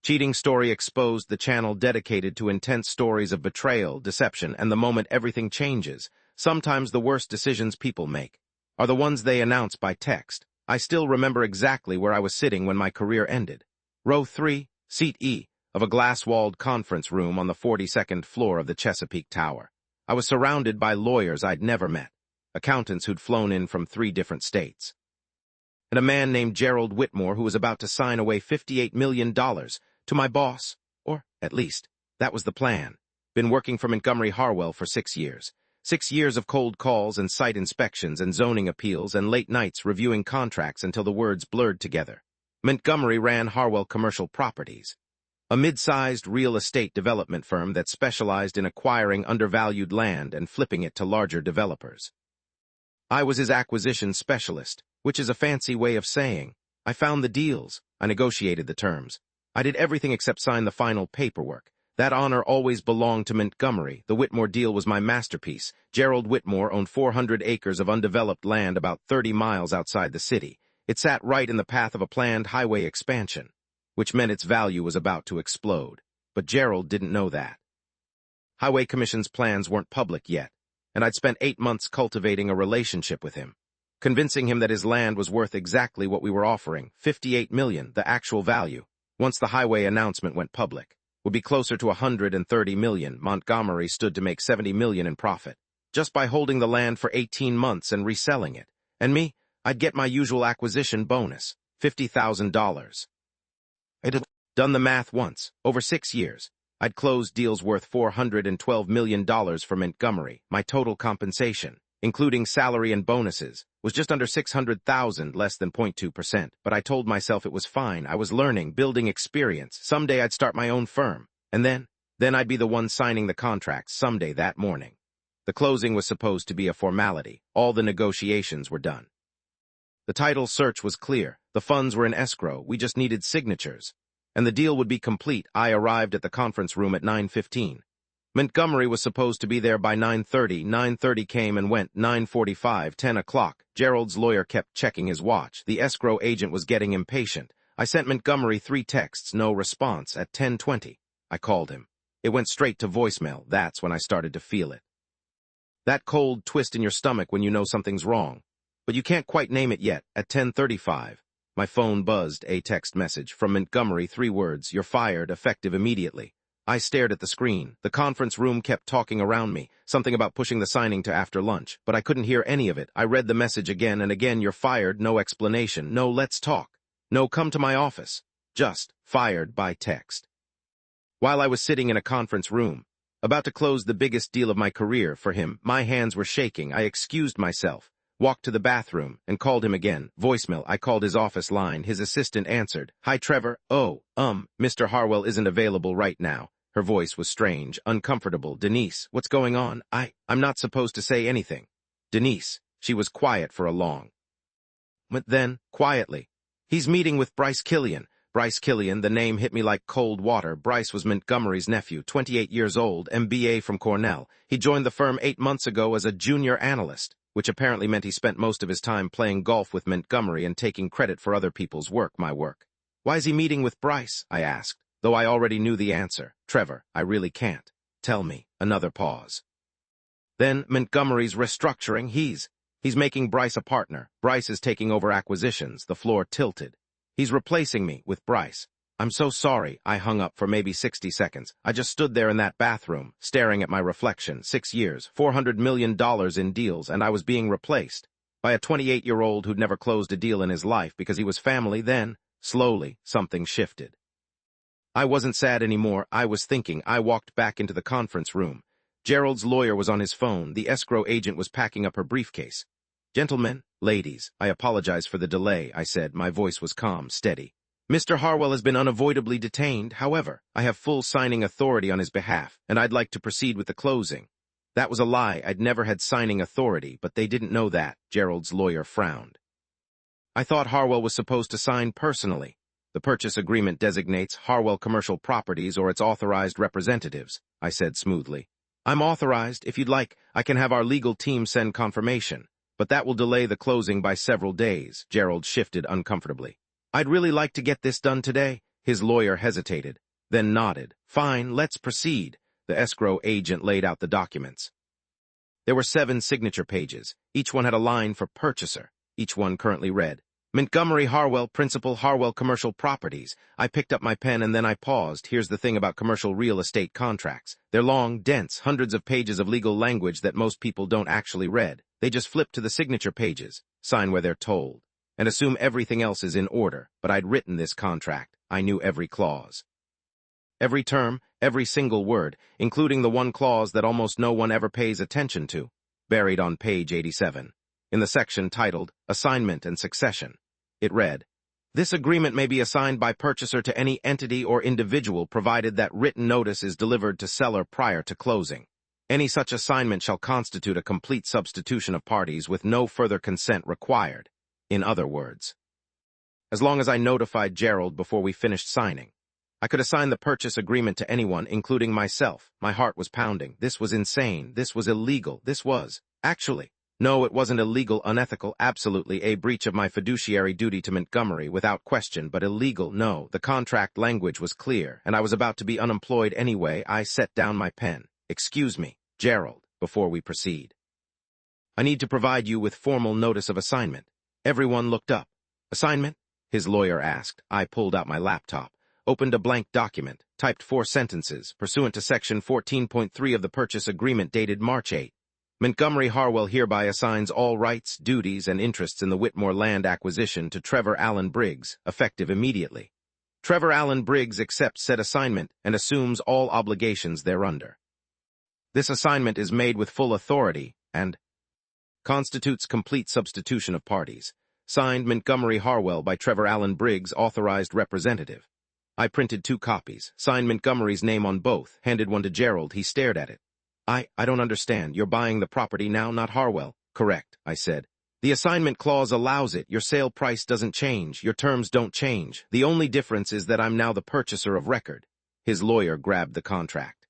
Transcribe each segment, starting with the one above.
Cheating Story exposed the channel dedicated to intense stories of betrayal, deception, and the moment everything changes. Sometimes the worst decisions people make are the ones they announce by text. I still remember exactly where I was sitting when my career ended. Row 3, Seat E, of a glass-walled conference room on the 42nd floor of the Chesapeake Tower. I was surrounded by lawyers I'd never met, accountants who'd flown in from 3 different states, and a man named Gerald Whitmore who was about to sign away $58 million to my boss, or, at least, that was the plan. Been working for Montgomery Harwell for 6 years. 6 years of cold calls and site inspections and zoning appeals and late nights reviewing contracts until the words blurred together. Montgomery ran Harwell Commercial Properties, a mid-sized real estate development firm that specialized in acquiring undervalued land and flipping it to larger developers. I was his acquisition specialist, which is a fancy way of saying I found the deals, I negotiated the terms. I did everything except sign the final paperwork. That honor always belonged to Montgomery. The Whitmore deal was my masterpiece. Gerald Whitmore owned 400 acres of undeveloped land about 30 miles outside the city. It sat right in the path of a planned highway expansion, which meant its value was about to explode. But Gerald didn't know that. Highway Commission's plans weren't public yet, and I'd spent 8 months cultivating a relationship with him, convincing him that his land was worth exactly what we were offering, $58 million, the actual value. Once the highway announcement went public, would be closer to $130 million. Montgomery stood to make $70 million in profit, just by holding the land for 18 months and reselling it. And me, I'd get my usual acquisition bonus, $50,000. I'd done the math once, over 6 years. I'd closed deals worth $412 million for Montgomery. My total compensation, including salary and bonuses, was just under $600,000, less than 0.2%. But I told myself it was fine. I was learning, building experience. Someday I'd start my own firm. And then I'd be the one signing the contracts someday that morning. The closing was supposed to be a formality. All the negotiations were done. The title search was clear. The funds were in escrow. We just needed signatures. And the deal would be complete. I arrived at the conference room at 9:15. Montgomery was supposed to be there by 9:30. 9:30 came and went. 9:45, 10 o'clock. Gerald's lawyer kept checking his watch. The escrow agent was getting impatient. I sent Montgomery 3 texts, no response. At 10:20, I called him. It went straight to voicemail. That's when I started to feel it. That cold twist in your stomach when you know something's wrong, but you can't quite name it yet. At 10:35, my phone buzzed. A text message from Montgomery, 3 words, "You're fired, effective immediately." I stared at the screen. The conference room kept talking around me, something about pushing the signing to after lunch, but I couldn't hear any of it. I read the message again and again. "You're fired," no explanation, no "let's talk," no "come to my office," just "fired" by text. While I was sitting in a conference room, about to close the biggest deal of my career for him, my hands were shaking. I excused myself, walked to the bathroom, and called him again. Voicemail. I called his office line. His assistant answered. "Hi, Trevor. Mr. Harwell isn't available right now." Her voice was strange, uncomfortable. "Denise, what's going on?" I'm not supposed to say anything." "Denise." She was quiet for a long. But then, quietly, "He's meeting with Bryce Killian." Bryce Killian, the name hit me like cold water. Bryce was Montgomery's nephew, 28 years old, MBA from Cornell. He joined the firm 8 months ago as a junior analyst, which apparently meant he spent most of his time playing golf with Montgomery and taking credit for other people's work, my work. "Why is he meeting with Bryce?" I asked, though I already knew the answer. "Trevor, I really can't." "Tell me." Another pause. "Then Montgomery's restructuring. He's making Bryce a partner. Bryce is taking over acquisitions." The floor tilted. "He's replacing me with Bryce." "I'm so sorry." I hung up for maybe 60 seconds. I just stood there in that bathroom, staring at my reflection. 6 years, $400 million in deals, and I was being replaced by a 28-year-old who'd never closed a deal in his life because he was family. Then, slowly, something shifted. I wasn't sad anymore. I was thinking. I walked back into the conference room. Gerald's lawyer was on his phone. The escrow agent was packing up her briefcase. "Gentlemen, ladies, I apologize for the delay," I said. My voice was calm, steady. "Mr. Harwell has been unavoidably detained. However, I have full signing authority on his behalf, and I'd like to proceed with the closing." That was a lie. I'd never had signing authority, but they didn't know that. Gerald's lawyer frowned. "I thought Harwell was supposed to sign personally." "The purchase agreement designates Harwell Commercial Properties or its authorized representatives," I said smoothly. "I'm authorized. If you'd like, I can have our legal team send confirmation. But that will delay the closing by several days." Gerald shifted uncomfortably. "I'd really like to get this done today." His lawyer hesitated, then nodded. Fine, let's proceed. The escrow agent laid out the documents. There were 7 signature pages. Each one had a line for purchaser. Each one currently read, Montgomery Harwell, Principal, Harwell Commercial Properties. I picked up my pen and then I paused. Here's the thing about commercial real estate contracts. They're long, dense, hundreds of pages of legal language that most people don't actually read. They just flip to the signature pages, sign where they're told, and assume everything else is in order. But I'd written this contract. I knew every clause. Every term, every single word, including the one clause that almost no one ever pays attention to, buried on page 87, in the section titled Assignment and Succession. It read, This agreement may be assigned by purchaser to any entity or individual provided that written notice is delivered to seller prior to closing. Any such assignment shall constitute a complete substitution of parties with no further consent required. In other words, as long as I notified Gerald before we finished signing, I could assign the purchase agreement to anyone, including myself. My heart was pounding. This was insane. This was illegal. This was, actually, no, it wasn't illegal, unethical, absolutely a breach of my fiduciary duty to Montgomery, without question, but illegal, no. The contract language was clear, and I was about to be unemployed anyway. I set down my pen. Excuse me, Gerald, before we proceed. I need to provide you with formal notice of assignment. Everyone looked up. Assignment? His lawyer asked. I pulled out my laptop, opened a blank document, typed 4 sentences, pursuant to Section 14.3 of the purchase agreement dated March 8. Montgomery Harwell hereby assigns all rights, duties, and interests in the Whitmore land acquisition to Trevor Allen Briggs, effective immediately. Trevor Allen Briggs accepts said assignment and assumes all obligations thereunder. This assignment is made with full authority and constitutes complete substitution of parties. Signed, Montgomery Harwell by Trevor Allen Briggs, authorized representative. I printed 2 copies, signed Montgomery's name on both, handed one to Gerald. He stared at it. I don't understand. You're buying the property now, not Harwell. Correct, I said. The assignment clause allows it. Your sale price doesn't change. Your terms don't change. The only difference is that I'm now the purchaser of record. His lawyer grabbed the contract.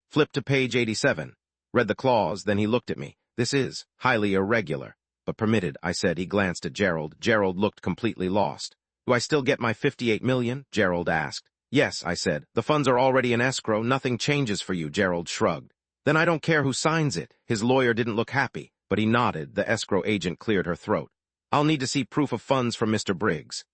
Flipped to page 87. Read the clause, then he looked at me. This is highly irregular, but permitted, I said. He glanced at Gerald. Gerald looked completely lost. Do I still get my $58 million? Gerald asked. Yes, I said. The funds are already in escrow. Nothing changes for you, Gerald shrugged. Then I don't care who signs it. His lawyer didn't look happy, but he nodded. The escrow agent cleared her throat. I'll need to see proof of funds from Mr. Briggs.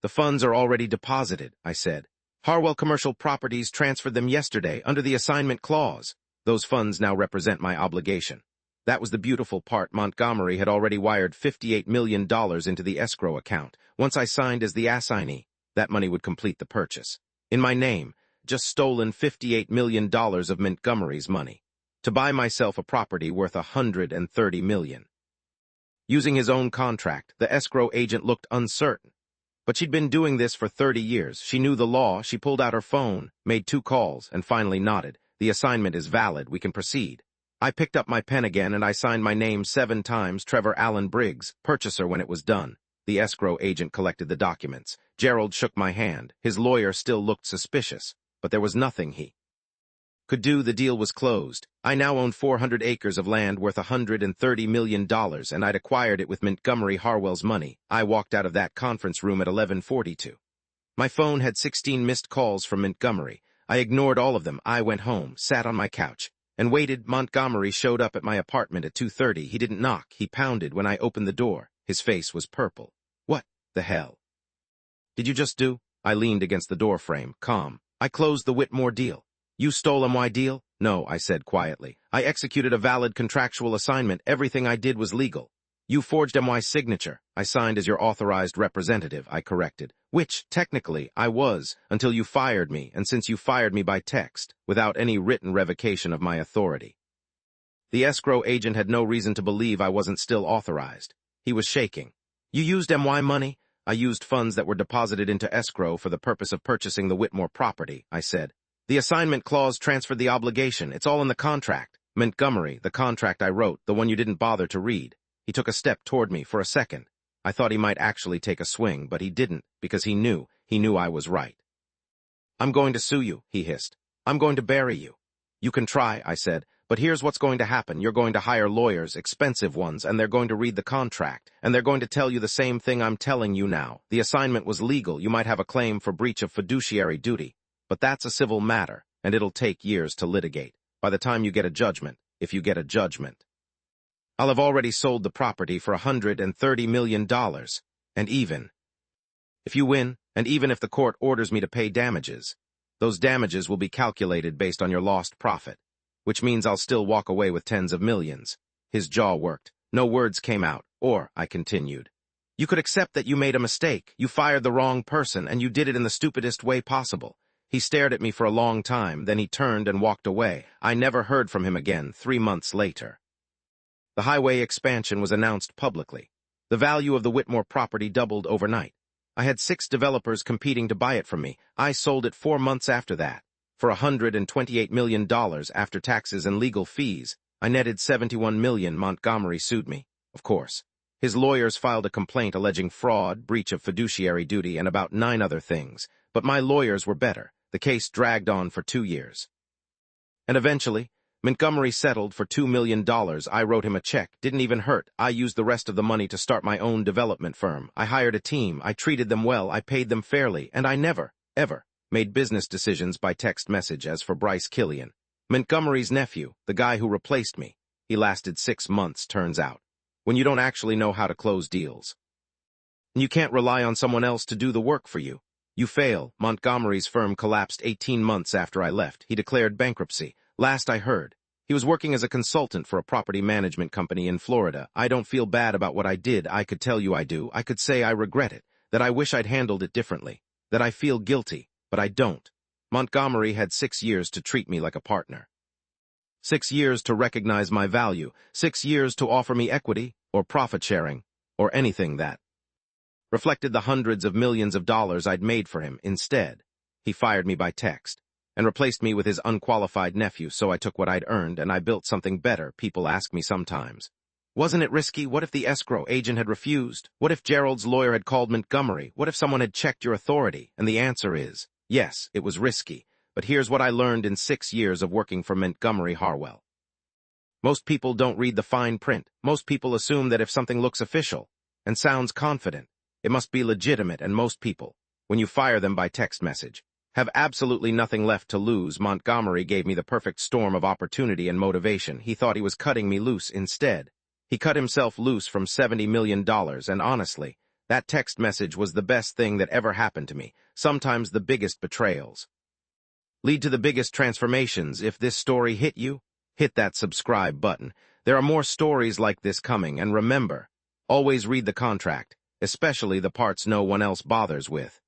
The funds are already deposited, I said. Harwell Commercial Properties transferred them yesterday under the assignment clause. Those funds now represent my obligation. That was the beautiful part. Montgomery had already wired $58 million into the escrow account. Once I signed as the assignee, that money would complete the purchase. In my name, just stolen $58 million of Montgomery's money to buy myself a property worth $130 million. Using his own contract, the escrow agent looked uncertain. But she'd been doing this for 30 years. She knew the law. She pulled out her phone, made 2 calls, and finally nodded. The assignment is valid. We can proceed. I picked up my pen again and I signed my name 7 times, Trevor Allen Briggs, purchaser, when it was done. The escrow agent collected the documents. Gerald shook my hand. His lawyer still looked suspicious, but there was nothing he could do. The deal was closed. I now owned 400 acres of land worth $130 million, and I'd acquired it with Montgomery Harwell's money. I walked out of that conference room at 11:42. My phone had 16 missed calls from Montgomery. I ignored all of them. I went home, sat on my couch, and waited. Montgomery showed up at my apartment at 2:30. He didn't knock. He pounded when I opened the door. His face was purple. What the hell did you just do? I leaned against the door frame, calm. I closed the Whitmore deal. You stole my deal? No, I said quietly. I executed a valid contractual assignment. Everything I did was legal. You forged MY's signature. I signed as your authorized representative, I corrected. Which, technically, I was, until you fired me, and since you fired me by text, without any written revocation of my authority. The escrow agent had no reason to believe I wasn't still authorized. He was shaking. You used MY money? I used funds that were deposited into escrow for the purpose of purchasing the Whitmore property, I said. The assignment clause transferred the obligation. It's all in the contract. Montgomery, the contract I wrote, the one you didn't bother to read. He took a step toward me for a second. I thought he might actually take a swing, but he didn't, because he knew I was right. I'm going to sue you, he hissed. I'm going to bury you. You can try, I said, But here's what's going to happen. You're going to hire lawyers, expensive ones, and they're going to read the contract, and they're going to tell you the same thing I'm telling you now. The assignment was legal. You might have a claim for breach of fiduciary duty, but that's a civil matter, and it'll take years to litigate. By the time you get a judgment, if you get a judgment, I'll have already sold the property for $130 million. And even if you win, and even if the court orders me to pay damages, those damages will be calculated based on your lost profit, which means I'll still walk away with tens of millions. His jaw worked. No words came out. Or, I continued, you could accept that you made a mistake. You fired the wrong person, and you did it in the stupidest way possible. He stared at me for a long time, then he turned and walked away. I never heard from him again. 3 months later, the highway expansion was announced publicly. The value of the Whitmore property doubled overnight. I had 6 developers competing to buy it from me. I sold it 4 months after that. For $128 million after taxes and legal fees, I netted $71 million. Montgomery sued me, of course. His lawyers filed a complaint alleging fraud, breach of fiduciary duty, and about 9 other things. But my lawyers were better. The case dragged on for 2 years. And eventually, Montgomery settled for $2 million. I wrote him a check. Didn't even hurt. I used the rest of the money to start my own development firm. I hired a team. I treated them well. I paid them fairly. And I never, ever made business decisions by text message. As for Bryce Killian, Montgomery's nephew, the guy who replaced me, he lasted 6 months, turns out, when you don't actually know how to close deals. And you can't rely on someone else to do the work for you. You fail. Montgomery's firm collapsed 18 months after I left. He declared bankruptcy. Last I heard, he was working as a consultant for a property management company in Florida. I don't feel bad about what I did. I could tell you I do. I could say I regret it, that I wish I'd handled it differently, that I feel guilty, but I don't. Montgomery had 6 years to treat me like a partner. 6 years to recognize my value. 6 years to offer me equity, or profit sharing, or anything that reflected the hundreds of millions of dollars I'd made for him. Instead, he fired me by text and replaced me with his unqualified nephew, so I took what I'd earned and I built something better. People ask me sometimes, wasn't it risky? What if the escrow agent had refused? What if Gerald's lawyer had called Montgomery? What if someone had checked your authority? And the answer is, yes, it was risky. But here's what I learned in 6 years of working for Montgomery Harwell. Most people don't read the fine print. Most people assume that if something looks official and sounds confident, it must be legitimate, and most people, when you fire them by text message, have absolutely nothing left to lose. Montgomery gave me the perfect storm of opportunity and motivation. He thought he was cutting me loose. Instead, he cut himself loose from $70 million, and honestly, that text message was the best thing that ever happened to me. Sometimes the biggest betrayals lead to the biggest transformations. If this story hit you, hit that subscribe button. There are more stories like this coming, and remember, always read the contract, especially the parts no one else bothers with.